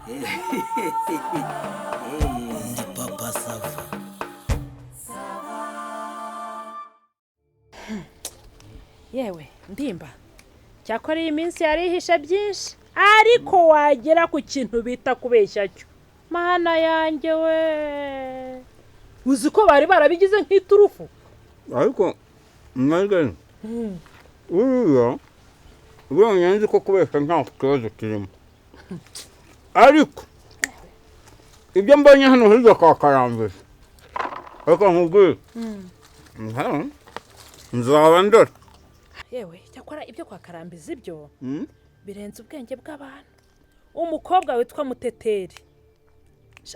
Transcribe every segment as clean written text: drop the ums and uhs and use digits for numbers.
Ndi papa sava. Yewe ndimba cyakora iyi minsi yarihishe byinshi ariko wagera ku kintu bita kubeshya cyo mana yanjye we uzi ko bari barabigize nk'iturufu ariko mwagana uriya nyanzi ko kubeshya nta kibazo kirimo ariko ibyo mbonye hano hirya kwa karambere ariko nkubwire nzaba ndora yewe cyakora ibyo kwa karambizi byo birenze ubwenge bw'abantu umukobwa witwa Muteteri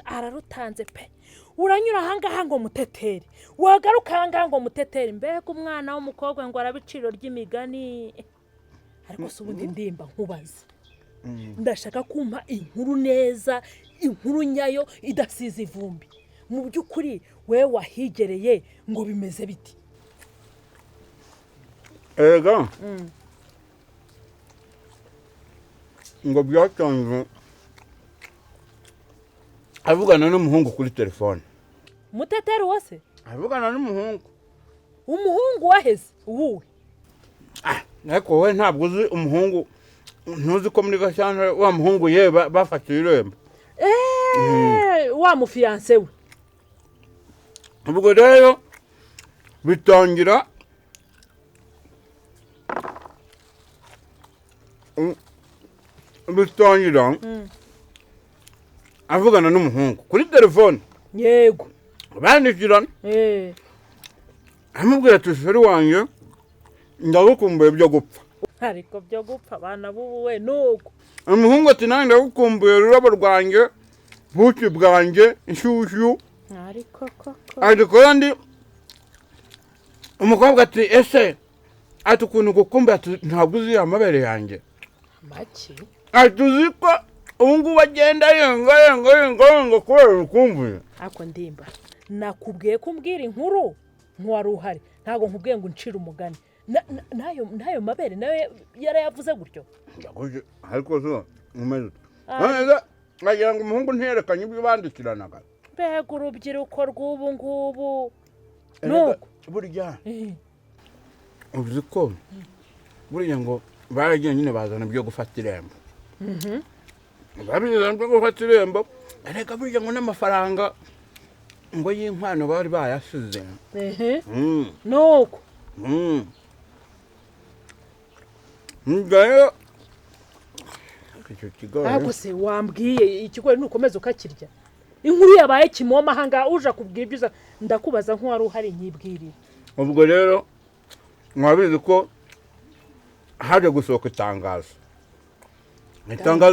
ararutanze pe uranyura ahangaha ngo Muteteri wagaruka ahangaha ngo Muteteri mbega umwana w'umukobwa ngo arabiciro ry'imigani ariko se ubundi ndimba nkubaza ndashaka kumpa inkuru neza inkuru nyayo idasize ivumbi mu by'ukuri we wahigereye ngo bimeze biti ega ngo byatanzwe avugana n'umuhungu kuri telefone. Muteteri wose avugana n'umuhungu waheze uwuwe ariko wowe ntabwo uzi umuhungu ntuzi ko muri Gashyantare wa muhungu ye bafatiye irembo wa mufiyanse we ubwo rero bitangira avugana n'umuhungu kuri telefone yego bandikirana amubwira ati sheri wanjye ndagukumbuye byo gupfa ariko byo gupfa abana b'ubu we nuko umuhungu ati nanjye ndagukumbuye ururabo rwanjye buki bwanjye inshyushyu ariko kandi umukobwa ati ese ati ukuntu gukumbuye ati ntabwo uzi amabere yanjye make ati uzi ko ubu ngubu agenda yenga kubera urukumbuye ako ndimba nakubwiye ko umbwira inkuru ntiwari uhari ntabwo nkubwiye ngo uncire umugani nayo mabere nayo yarayavuze gutyo ariko zo umeze neza nagira ngo umuhungu ntiyerekanye ibyo bandikiranaga mbega urubyiruko rw'ubu ngubu nuko burya uzi ko burya ngo baragiye nyine bazana ibyo gufata irembo babizana ibyo gufata irembo ariko burya ngo n'amafaranga ngo y'inkwano bari bayasize nuko ngayo icyo kigo ntabwo se wambwiye ikigori nukomeza ukakirya inkuru yabaye kimoma ahangaha uje kubwira ibyo ndakubaza nk'uwari uhari nyibwirire ubwo rero mwabizi ko haje gusohoka itangazo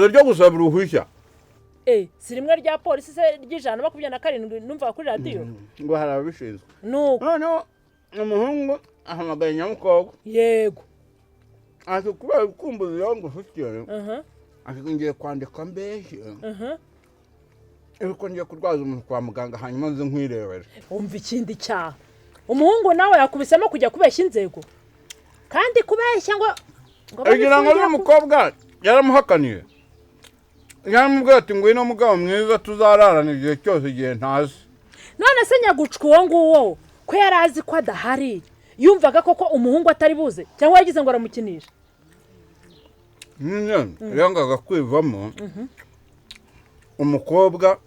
ryo gusaba uruhushya si rimwe rya polisi se ry'127 numva kuri radiyo ngo hari ababishinzwe nuko noneho umuhungu ahamagaye nyamukobwa yego ati kubera ukumbuzi yawe ngo ufitiye ati ngiye kwandika mbeshye ariko ngiye kurwaza umuntu kwa muganga hanyuma nze nkwirebere umva ikindi cyaha umuhungu nawe yakubisemo kujya kubeshya inzego kandi kubeshya ngo agira ngo n'umukobwa yaramuhakaniye yaramubwira ati ngwino mugabo mwiza tuzararana igihe cyose igihe ntazi none se nyagucwa uwo nguwo ko yari azi ko adahari yumvaga koko umuhungu atari buze cyangwa yagize ngo aramukinisha yangaga kwivamo umukobwa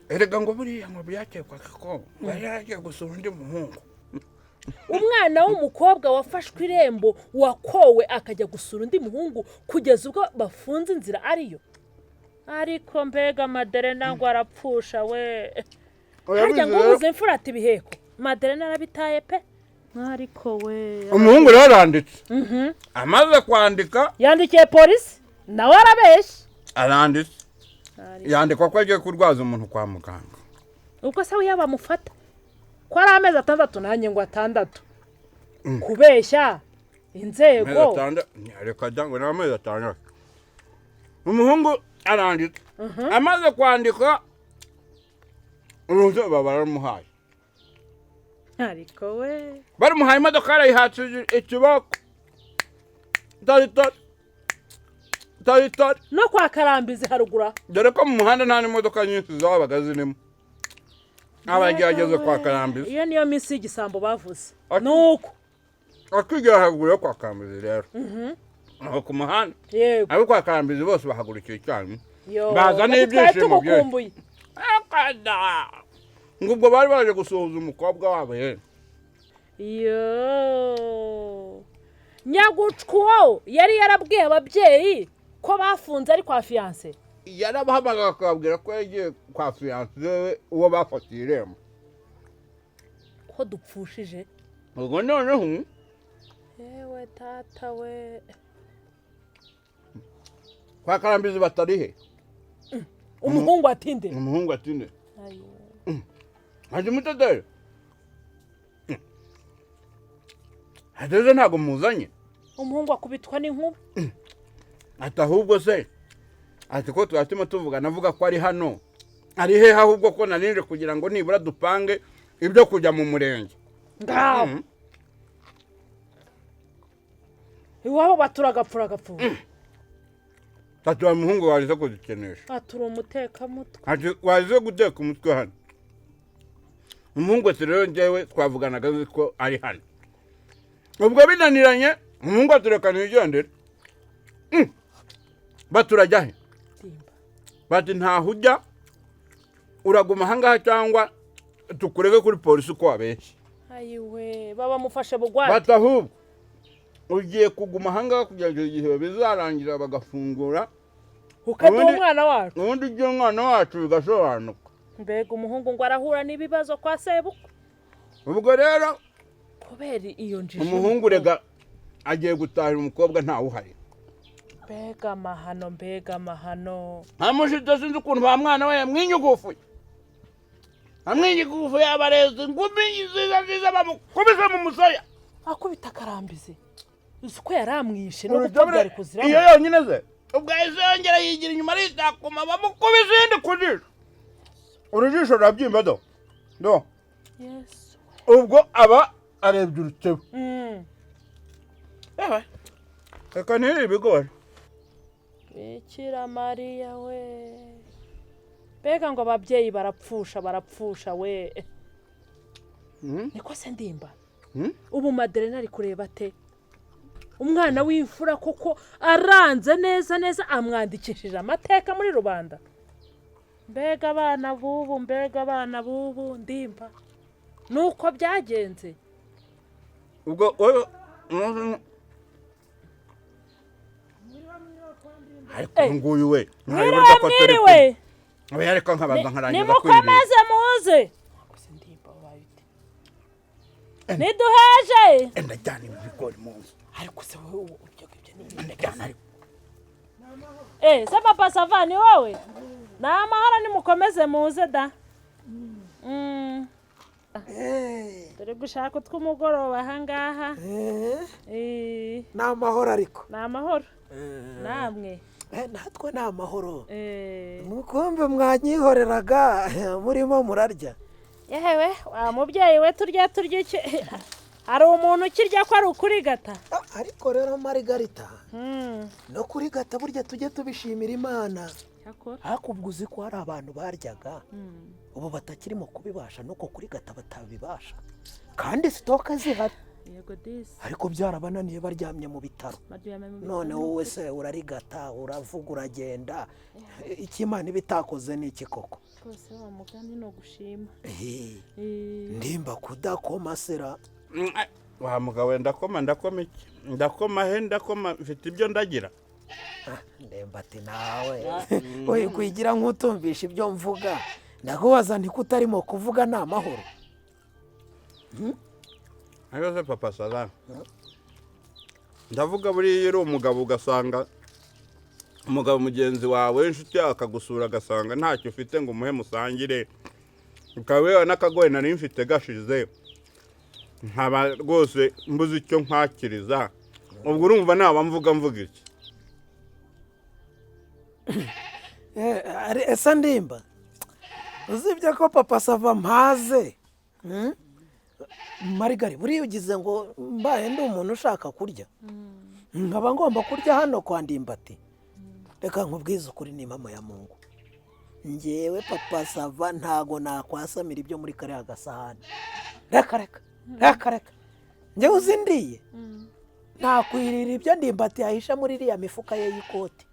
erega ngo buriya ngo byakekwaga ko yari yagiye gusura undi muhungu umwana w'umukobwa wafashwe irembo wakowe akajya gusura undi muhungu kugeza ubwo bafunze inzira ariyo ariko mbega Maderena ngo arapfusha we harya ngo ubuze imfura ati biheko Maderena arabitaye pe ariko we umuhungu rero aranditse amaze kwandika yandikiye polisi nawe arabeshya aranditse yandikwa ko agiye kurwaza umuntu kwa muganga ubwo se we bamufata ko ari amezi 6 nanjye ngo 6 kubeshya inzego reka dango ni amezi 6 umuhungu aranditse amaze kwandika uruhushya baramuhaye ariko we baramuhaye imodoka yarayihatse ikiboko tari no kwa karambizi harugura dore ko mu muhanda nta n'imodoka nyinshi zabaga zirimo abagerageze kwa karambizi iyo niyo minsi y'igisambo bavuze Ati- nuko akigera haruguru yo kwa karambizi rero aho ku muhanda yego abo kwa karambizi bose bahagurukiye cyane yo baza twari n'ibyishimo byinshi tumukumbuye akada ngo ubwo bari baje gusuhuza umukobwa wabo ye yo nyagucwo yari yarabwiye ababyeyi ko bafunze ari kwa fiance yarabahamagaye akababwira ko yagiye kwa fiyanse we uwo bafatiye irembo ko dupfushije ubwo noneho yewe tata we kwa karambizi batari he umuhungu atinde umuhungu atinde ayo haje umuteteri hadeze ntabwo muzanye umuhungu akubitwa n'inkuba ati ahubwo se ati ko twatuma tuvugana avuga ko ari hano ari hehe ahubwo ko nanije kugira ngo nibura dupange ibyo kujya mu murenge ngaho iwabo batura agapfura agapfura ati wa muhungu waje kudukenesha atura umutekamutwe ati waje guteka umutwe hano umuhungu ati rero njyewe twavuganaga azi ko ari hano ubwo binaniranye umuhungu aturekana igendere baturajya he simba bati ntaho ujya uraguma ahangaha cyangwa tukurege kuri polisi uko wabeshye ayiwe baba mufashe bugwate bati ahubwo ugiye kuguma ahangaha kugira ngo igihe bizarangira bagafungura ukaduha umwana wacu ubundi igihe umwana wacu bigasobanuka mbega umuhungu ngo arahura n'ibibazo kwa sebukwe ubwo rero kubera iyo njiji umuhungu rega agiye gutahira umukobwa ntawe uhari mbega amahano mbega amahano amushita sinzi ukuntu ba mwana we yamwinyugufuye amwinyugufuye abarezi ngumi nziza nziza bamukubise mu musaya akubita akarambizi uzi ko yaramwishe no gupfa byari kuziramo iyo yonyine ze ubwo yahise yongera yigira inyuma aritakuma bamukubise iyindi ku jisho urujisho rurabyimba do yesu ubwo aba arebye urutebo reka ntiri ibigori bikira mariya we mbega ngo ababyeyi barapfusha we niko se ndimba ubu maderena ari kureba ate umwana w'imfura koko aranze neza neza amwandikishije amateka muri rubanda mbega abana b'ubu ndimba nuko byagenze ubwo wowe ariko nguyu we mwiriwe aba yareka nkabaza nkarangiza nimukomeze muze niduheje ndajyana ibigori mu nzu ariko se wowe uryo ibyo ni ndajyana ariko se papa SAVA ni wowe ni amahoro nimukomeze muze da dore gushaka utw'umugoroba ahangaha ni amahoro ariko ni amahoro namwe natwe ni amahoro mukumbe mwanyihoreraga murimo murarya yewe wa mubyeyi we turya iki hari umuntu ukirya ko ari ukurigata ariko rero Marigarita no kurigata burya tujye tubishimira Imana hakubwo uzi ko hari abantu baryaga ubu batakirimo kubibasha nuko kurigata batabibasha kandi sitoka zihari yego disi ariko byarabananiye baryamye mu bitaro none wowe se urarigata uravuga uragenda ikimana ibitakoze ni iki koko rwose wa mugani no gushima ndimba kudakoma sera wa mugabo ndakoma he ndakoma mfite ibyo ndagira ndemba ati nawe oye kwigira nk'utumvisha ibyo mvuga ndakubaza nti kutarimo kuvuga ni amahoro ayo se papa SAVA ndavuga buriya uri umugabo ugasanga umugabo mugenzi wawe inshuti yawe akagusura agasanga ntacyo ufite ngo umuhe musangire ukaba wewe n'akagoye nari mfite gashize nkaba rwose mbuze icyo nkwakiriza ubwo urumva naba mvuga iki ese ndimba uzibye ko papa SAVA mpaze Marigari buriya ugize ngo mbaye ndi umuntu ushaka kurya nkaba ngomba kurya hano kwa Ndimbati reka nkubwize ukuri ni mama ya Mungu. Njyewe papa Sava ntago nakwasamira ibyo muri kariya gasahani. Reka. Njyewe uzindiye. Nakwirira ibyo ndimbati yahisha muri iriya mifuka ye y'ikoti.